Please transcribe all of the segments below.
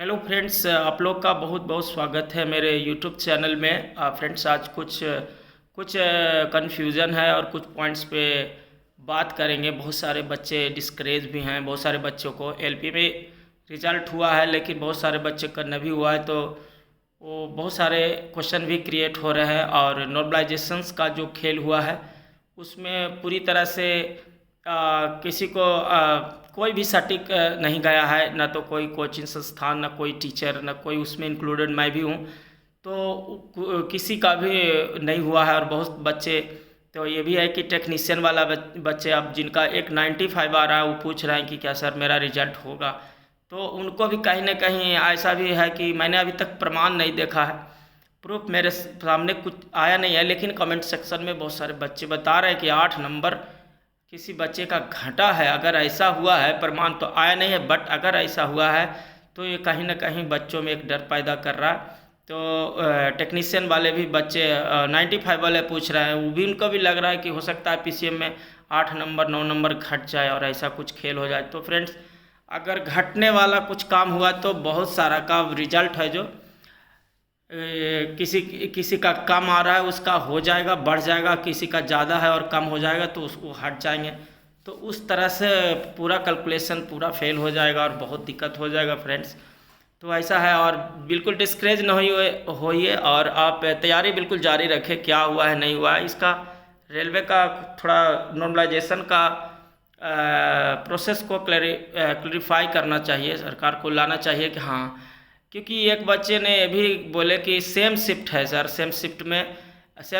Hello friends, आप लोग का बहुत बहुत स्वागत है मेरे यूट्यूब चैनल में। फ्रेंड्स, आज कुछ कुछ कन्फ्यूज़न है और कुछ पॉइंट्स पे बात करेंगे। बहुत सारे बच्चे डिस्करेज भी हैं, बहुत सारे बच्चों को एलपी में रिजल्ट हुआ है लेकिन बहुत सारे बच्चे का नहीं हुआ है, तो वो बहुत सारे क्वेश्चन भी क्रिएट हो रहे हैं। और नॉर्मलाइजेशंस का जो खेल हुआ है उसमें पूरी तरह से किसी को कोई भी सटीक नहीं गया है, ना तो कोई कोचिंग संस्थान, ना कोई टीचर, ना कोई उसमें इंक्लूडेड मैं भी हूँ, तो किसी का भी नहीं हुआ है। और बहुत बच्चे तो ये भी है कि टेक्नीशियन वाला बच्चे अब जिनका एक 95 आ रहा है वो पूछ रहे हैं कि क्या सर मेरा रिजल्ट होगा, तो उनको भी कहीं ना कहीं ऐसा भी है कि मैंने अभी तक प्रमाण नहीं देखा है, प्रूफ मेरे सामने कुछ आया नहीं है, लेकिन कमेंट सेक्शन में बहुत सारे बच्चे बता रहे हैं कि 8 नंबर किसी बच्चे का घटा है। अगर ऐसा हुआ है, प्रमाण तो आया नहीं है, बट अगर ऐसा हुआ है तो ये कहीं ना कहीं बच्चों में एक डर पैदा कर रहा है। तो टेक्नीशियन वाले भी बच्चे 95 वाले पूछ रहे हैं, वो भी उनको भी लग रहा है कि हो सकता है पीसीएम में 8 नंबर 9 नंबर घट जाए और ऐसा कुछ खेल हो जाए। तो फ्रेंड्स, अगर घटने वाला कुछ काम हुआ तो बहुत सारा का रिजल्ट है जो किसी किसी का कम आ रहा है उसका हो जाएगा, बढ़ जाएगा, किसी का ज़्यादा है और कम हो जाएगा तो उसको हट जाएंगे। तो उस तरह से पूरा कैलकुलेशन पूरा फेल हो जाएगा और बहुत दिक्कत हो जाएगा फ्रेंड्स। तो ऐसा है, और बिल्कुल डिस्करेज न होइए और आप तैयारी बिल्कुल जारी रखें। क्या हुआ है नहीं हुआ है इसका रेलवे का थोड़ा नॉर्मलाइजेशन का प्रोसेस को क्लैरिफाई करना चाहिए, सरकार को लाना चाहिए कि हाँ, क्योंकि एक बच्चे ने ये भी बोले कि सेम शिफ्ट है सर, सेम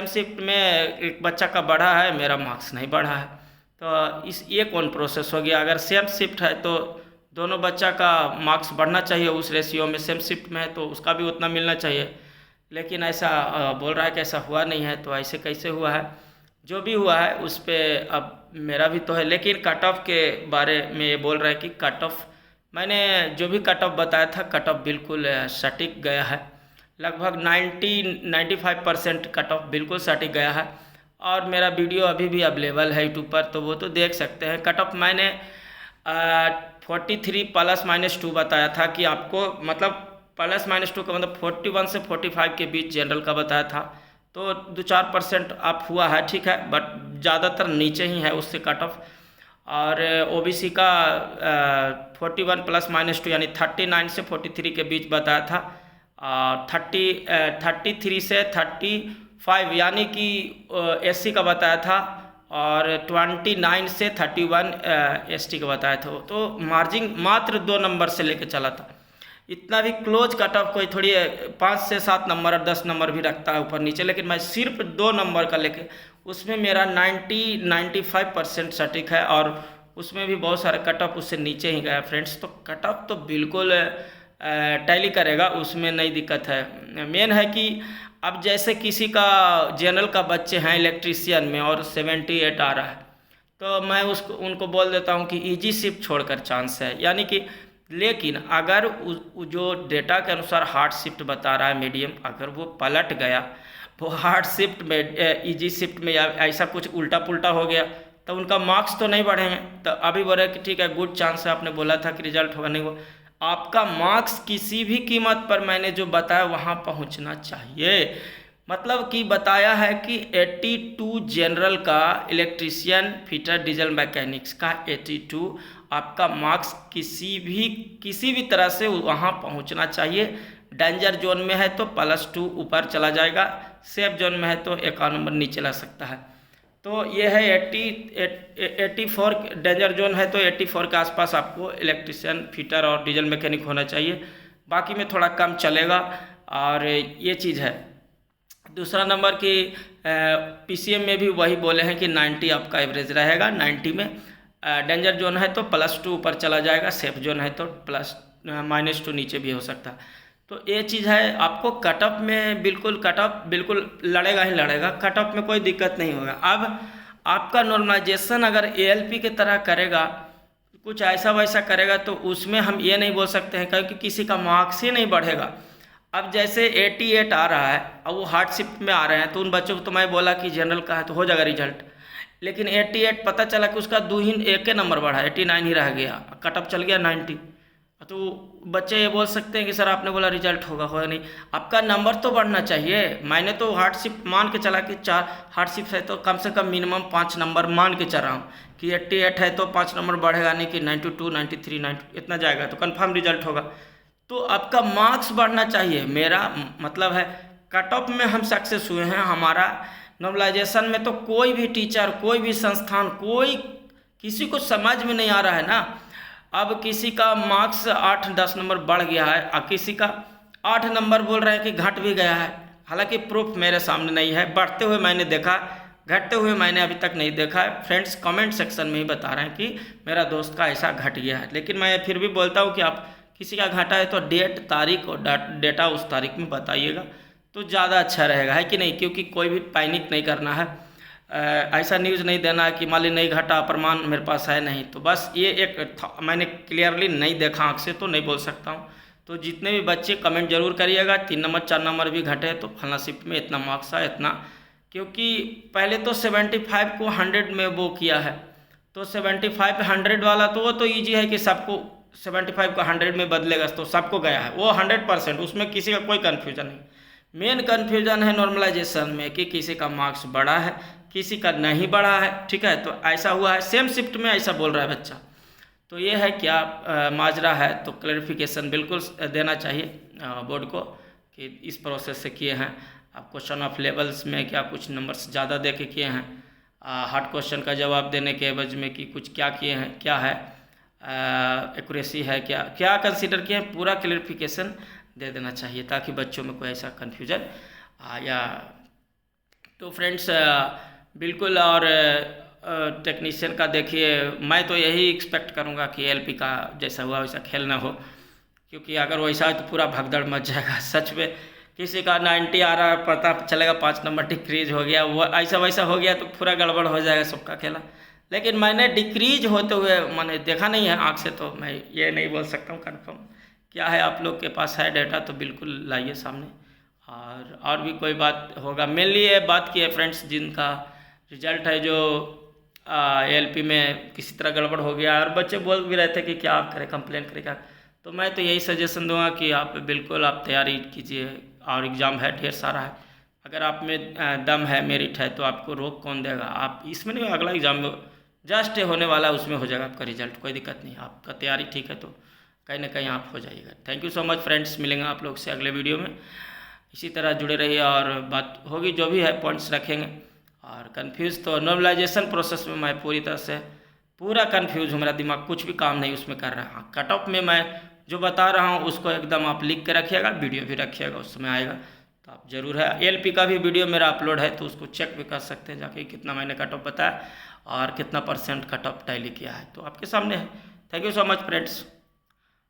शिफ्ट में एक बच्चा का बढ़ा है, मेरा मार्क्स नहीं बढ़ा है। तो ये कौन प्रोसेस हो गया? अगर सेम शिफ्ट है तो दोनों बच्चा का मार्क्स बढ़ना चाहिए उस रेशियो में, सेम शिफ्ट में है तो उसका भी उतना मिलना चाहिए, लेकिन ऐसा बोल रहा है कि ऐसा हुआ नहीं है। तो ऐसे कैसे हुआ है? जो भी हुआ है उस पर अब मेरा भी तो है, लेकिन कट ऑफ के बारे में ये बोल रहा है कि कट ऑफ, मैंने जो भी कट ऑफ बताया था कट ऑफ बिल्कुल सटीक गया है, लगभग 90-95% कट ऑफ बिल्कुल सटीक गया है। और मेरा वीडियो अभी भी अवेलेबल है यूट्यूब पर, तो वो तो देख सकते हैं। कट ऑफ मैंने 43 ±2 बताया था कि आपको, मतलब ±2 का मतलब 41 से 45 के बीच जनरल का बताया था, तो 2-4% अप हुआ है, ठीक है, बट ज़्यादातर नीचे ही है उससे कट ऑफ। और ओबीसी का 41 ±2 यानी 39 से 43 के बीच बताया था, 33 से 35 यानी कि एससी का बताया था, और 29 से 31 एसटी का बताया था। तो मार्जिन मात्र 2 नंबर से लेके चला था, इतना भी क्लोज कट ऑफ कोई थोड़ी 5 से 7 नंबर और 10 नंबर भी रखता है ऊपर नीचे, लेकिन मैं सिर्फ 2 नंबर का लेके, उसमें मेरा 90-95% सटीक है, और उसमें भी बहुत सारे कट ऑफ उससे नीचे ही गया फ्रेंड्स। तो कट ऑफ तो बिल्कुल टैली करेगा, उसमें नहीं दिक्कत है। मेन है कि अब जैसे किसी का जनरल का बच्चे हैं इलेक्ट्रीशियन में और 78 आ रहा है, तो मैं उनको बोल देता हूँ कि इजी शिफ्ट छोड़कर चांस है, यानी कि, लेकिन अगर जो डेटा के अनुसार हार्ड शिफ्ट बता रहा है मीडियम, अगर वो पलट गया, वो हार्ड शिफ्ट में इजी शिफ्ट में या ऐसा कुछ उल्टा पुल्टा हो गया, तो उनका मार्क्स तो नहीं बढ़ेंगे। तो अभी बोले कि ठीक है, गुड चांस है, आपने बोला था कि रिजल्ट होगा, नहीं हुआ, आपका मार्क्स किसी भी कीमत पर मैंने जो बताया वहाँ पहुँचना चाहिए। मतलब कि बताया है कि 82 जनरल का, इलेक्ट्रीशियन, फिटर, डीजल मैकेनिक्स का 82 आपका मार्क्स किसी भी तरह से वहाँ पहुँचना चाहिए। डेंजर जोन में है तो +2 ऊपर चला जाएगा, सेफ जोन में है तो 1 नंबर नीचे ला सकता है। तो ये है 84 डेंजर जोन है तो 84 के आसपास आपको इलेक्ट्रिशियन, फिटर और डीजल मैकेनिक होना चाहिए, बाकी में थोड़ा कम चलेगा। और ये चीज़ है। दूसरा नंबर की पीसीएम में भी वही बोले हैं कि 90 आपका एवरेज रहेगा, 90 में डेंजर जोन है तो +2 ऊपर चला जाएगा, सेफ जोन है तो -2 नीचे भी हो सकता है। तो ये चीज़ है, आपको कट ऑफ में कट ऑफ बिल्कुल लड़ेगा ही लड़ेगा, कट ऑफ में कोई दिक्कत नहीं होगा। अब आपका नॉर्मलाइजेशन अगर एएलपी की तरह करेगा, कुछ ऐसा वैसा करेगा, तो उसमें हम ये नहीं बोल सकते हैं क्योंकि किसी का मार्क्स ही नहीं बढ़ेगा। अब जैसे 88 आ रहा है और वो हार्ड शिफ्ट में आ रहे हैं, तो उन बच्चों को तो मैं बोला कि जनरल का है तो हो जाएगा रिजल्ट, लेकिन 88 पता चला कि उसका 1 नंबर बढ़ा, 89 ही रह गया, कट ऑफ चल गया 90। तो बच्चे ये बोल सकते हैं कि सर आपने बोला रिजल्ट होगा नहीं, आपका नंबर तो बढ़ना चाहिए। मैंने तो हार्डशिप मान के चला कि 4 हार्डशिप है तो कम से कम मिनिमम 5 नंबर मान के चल रहा हूँ कि 88 है तो 5 नंबर बढ़ेगा, नहीं कि 92, 93, 90 इतना जाएगा तो कंफर्म रिजल्ट होगा। तो आपका मार्क्स बढ़ना चाहिए। मेरा मतलब है कट ऑफ में हम सक्सेस हुए हैं। हमारा नॉर्मलाइजेशन में तो कोई भी टीचर, कोई भी संस्थान, कोई किसी को समझ में नहीं आ रहा है ना। अब किसी का मार्क्स 8-10 नंबर बढ़ गया है और किसी का 8 नंबर बोल रहे हैं कि घट भी गया है। हालांकि प्रूफ मेरे सामने नहीं है, बढ़ते हुए मैंने देखा, घटते हुए मैंने अभी तक नहीं देखा है। फ्रेंड्स कमेंट सेक्शन में ही बता रहे हैं कि मेरा दोस्त का ऐसा घट गया है, लेकिन मैं फिर भी बोलता हूँ कि आप किसी का घटा है तो डेट, तारीख और डेटा उस तारीख में बताइएगा तो ज़्यादा अच्छा रहेगा, है कि नहीं। क्योंकि कोई भी पैनिक नहीं करना है, ऐसा न्यूज़ नहीं देना है कि मान ली नहीं घटा, प्रमाण मेरे पास है नहीं। तो बस ये एक मैंने क्लियरली नहीं देखा आँख से तो नहीं बोल सकता हूँ। तो जितने भी बच्चे कमेंट जरूर करिएगा, 3 नंबर 4 नंबर भी घटे तो फला शिफ्ट में इतना मार्क्स है इतना। क्योंकि पहले तो 75 को 100 में वो किया है, तो 75 100 वाला तो वो तो ईजी है कि सबको 75 को 100 में बदलेगा तो सबको गया है वो 100%, उसमें किसी का कोई कन्फ्यूजन नहीं। मेन कन्फ्यूजन है नॉर्मलाइजेशन में कि किसी का मार्क्स बढ़ा है, किसी का नहीं बढ़ा है, ठीक है। तो ऐसा हुआ है, सेम शिफ्ट में ऐसा बोल रहा है बच्चा। तो ये है क्या माजरा है, तो क्लैरिफिकेशन बिल्कुल देना चाहिए बोर्ड को कि इस प्रोसेस से किए हैं। आप क्वेश्चन ऑफ लेवल्स में क्या कुछ नंबर्स ज़्यादा दे के किए हैं, हार्ड क्वेश्चन का जवाब देने के एवज में कि कुछ क्या किए हैं, क्या है एक्यूरेसी है, क्या क्या कंसीडर किए हैं, पूरा क्लैरिफिकेशन दे देना चाहिए ताकि बच्चों में कोई ऐसा कन्फ्यूजन आया। तो फ्रेंड्स बिल्कुल, और टेक्नीशियन का देखिए, मैं तो यही एक्सपेक्ट करूंगा कि एलपी का जैसा हुआ वैसा खेल ना हो, क्योंकि अगर वैसा है तो पूरा भगदड़ मच जाएगा। सच में किसी का 90 आ रहा, पता चलेगा 5 नंबर डिक्रीज हो गया, वो ऐसा वैसा हो गया तो पूरा गड़बड़ हो जाएगा सबका खेला। लेकिन मैंने डिक्रीज होते हुए मैंने देखा नहीं है आँख से, तो मैं ये नहीं बोल सकता हूँ कन्फर्म। क्या है, आप लोग के पास है डेटा तो बिल्कुल लाइए सामने, और भी कोई बात होगा। मेनली ये बात की है फ्रेंड्स, जिनका रिजल्ट है जो एलपी में किसी तरह गड़बड़ हो गया, और बच्चे बोल भी रहे थे कि क्या आप करें, कंप्लेन करें क्या। तो मैं तो यही सजेशन दूंगा कि आप बिल्कुल आप तैयारी कीजिए, और एग्ज़ाम है ढेर सारा है। अगर आप में दम है, मेरिट है, तो आपको रोक कौन देगा। आप इसमें नहीं, अगला एग्ज़ाम जस्ट होने वाला है उसमें हो जाएगा आपका रिजल्ट, कोई दिक्कत नहीं। आपका तैयारी ठीक है तो कहीं ना कहीं आप हो जाइएगा। Thank you so much friends, मिलेंगे आप लोग से अगले वीडियो में। इसी तरह जुड़े रहिए और बात होगी, जो भी है पॉइंट्स रखेंगे। और कंफ्यूज तो नॉर्मलाइजेशन प्रोसेस में मैं पूरी तरह से पूरा कंफ्यूज हूँ, मेरा दिमाग कुछ भी काम नहीं उसमें कर रहा। हाँ, कट ऑफ में मैं जो बता रहा हूँ उसको एकदम आप लिख के रखिएगा, वीडियो भी रखिएगा, उस समय आएगा तो आप ज़रूर है। एलपी का भी वीडियो मेरा अपलोड है तो उसको चेक भी कर सकते हैं जाके, कितना मैंने कट ऑफ बताया और कितना % कट ऑफ टैली किया है, तो आपके सामने है। Thank you so much friends,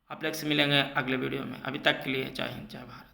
आप लोग से मिलेंगे अगले वीडियो में। अभी तक के लिए जय हिंद, जय भारत।